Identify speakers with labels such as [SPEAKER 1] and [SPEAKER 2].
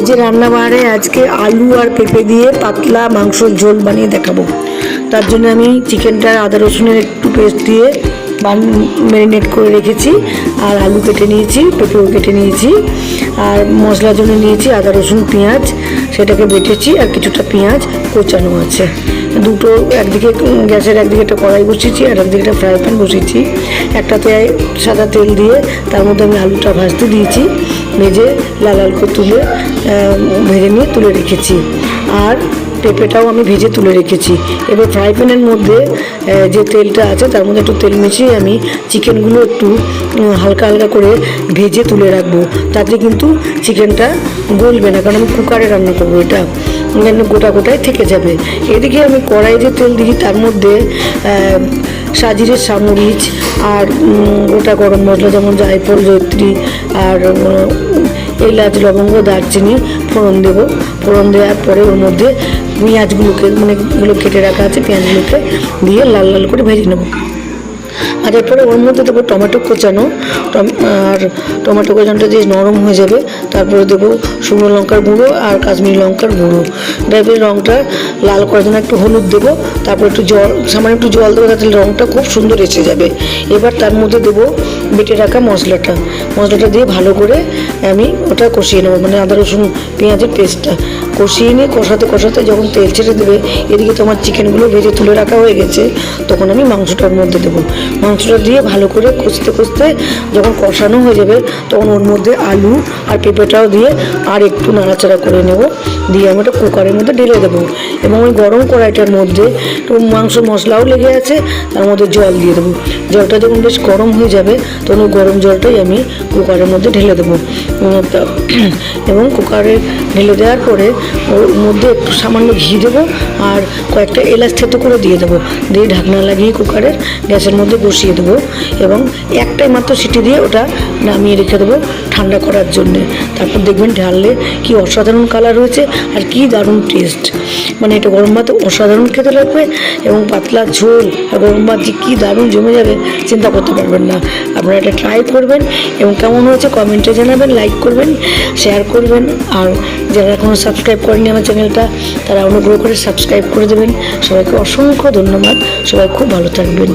[SPEAKER 1] যে রান্নাবাড়ে আজকে আলু আর পেঁপে দিয়ে পাতলা মাংসর ঝোল বানিয়ে দেখাবো। তার জন্য আমি চিকেনটা আদা রসুনের একটু পেস্ট দিয়ে ম্যারিনেট করে রেখেছি, আর আলু কেটে নিয়েছি, পেঁপেও কেটে নিয়েছি, আর মশলার জন্য নিয়েছি আদা রসুন পেঁয়াজ, সেটাকে বেটেছি, আর কিছুটা পেঁয়াজ কোচানো আছে। দুটো একদিকে গ্যাসের একদিকে একটা কড়াই বসিয়েছি, আর একদিকে একটা ফ্রাই প্যান বসিয়েছি। একটাতে সাদা তেল দিয়ে তার মধ্যে আমি আলুটা ভাজতে দিয়েছি, ভেজে লাল লাল করে তুলে ভেজে নিয়ে তুলে রেখেছি, আর পেঁপেটাও আমি ভেজে তুলে রেখেছি। এবার ফ্রাই প্যানের মধ্যে যে তেলটা আছে তার মধ্যে একটু তেল মিশিয়ে আমি চিকেনগুলো একটু হালকা হালকা করে ভেজে তুলে রাখবো, তাতে কিন্তু চিকেনটা গলবে না, কারণ আমি কুকারে রান্না করবো, এটা গোটা গোটায় থেকে যাবে। এদিকে আমি কড়াই যে তেল দিই তার মধ্যে সাজিরের সামরিচ আর গোটা গরম মশলা যেমন জায়ফল, জয়িত্রী আর এলাচ, লবঙ্গ, দারচিনি ফোড়ন দেবো। ফোড়ন দেওয়ার পরে ওর মধ্যে পেঁয়াজগুলোকে এগুলো কেটে রাখা আছে, পেঁয়াজগুলোকে দিয়ে লাল লাল করে ভেজে নেবো। আর এরপরে ওর মধ্যে দেবো টমেটো কোচানো, আর টমেটো কোচানোটা দিয়ে নরম হয়ে যাবে তারপরে দেবো শুকনো লঙ্কার গুঁড়ো আর কাশ্মীরি লঙ্কার গুঁড়ো। এবার রঙটা লাল করার জন্য একটু হলুদ দেবো, তারপর একটু জল, সামান্য একটু জল দেবো, তাতে রঙটা খুব সুন্দর এসে যাবে। এবার তার মধ্যে দেবো বেটে রাখা মশলাটা দিয়ে ভালো করে আমি ওটা কষিয়ে নেবো, মানে আদা রসুন পেঁয়াজের পেস্টটা কষিয়ে নিয়ে কষাতে কষাতে যখন তেল ছেড়ে দেবে, এদিকে তো আমার চিকেনগুলো ভেজে তুলে রাখা হয়ে গেছে, তখন আমি মাংসটার মধ্যে দেবো। মাংসটা দিয়ে ভালো করে কষতে কষতে যখন কষানো হয়ে যাবে, তখন ওর মধ্যে আলু আর পেঁপেটাও দিয়ে আর একটু নাড়াচাড়া করে নেব, দিয়ে আমি ওটা কুকারের মধ্যে ঢেলে দেবো। এবং ওই গরম কড়াইটার মধ্যে তো মাংস মশলাও লেগে আছে, তার মধ্যে জল দিয়ে দেবো। জলটা যখন বেশ গরম হয়ে যাবে তখন ওই গরম জলটাই আমি কুকারের মধ্যে ঢেলে দেবো। এবং কুকারে ঢেলে দেওয়ার পরে ওর মধ্যে একটু সামান্য ঘি দেবো আর কয়েকটা এলাচ থেতো করে দিয়ে দেবো, দিয়ে ঢাকনা লাগিয়ে কুকারের গ্যাসের মধ্যে বসিয়ে দেবো, এবং একটাই মাত্র সিটি দিয়ে ওটা নামিয়ে রেখে দেবো ঠান্ডা করার জন্যে। তারপর দেখবেন ঢাললে কি অসাধারণ কালার হয়েছে আর কি দারুণ টেস্ট, মানে এটা গরম ভাতে অসাধারণ খেতে লাগবে, এবং পাতলা ঝোল আর গরম ভাত যে কী দারুণ জমে যাবে চিন্তা করতে পারবেন না। আপনারা এটা ট্রাই করবেন এবং কেমন হয়েছে কমেন্টে জানাবেন, লাইক করবেন, শেয়ার করবেন, আর যারা এখনও সাবস্ক্রাইব করেনি আমার চ্যানেলটা তারা অনুগ্রহ করে সাবস্ক্রাইব করে দেবেন। সবাইকে অসংখ্য ধন্যবাদ, সবাই খুব ভালো থাকবেন।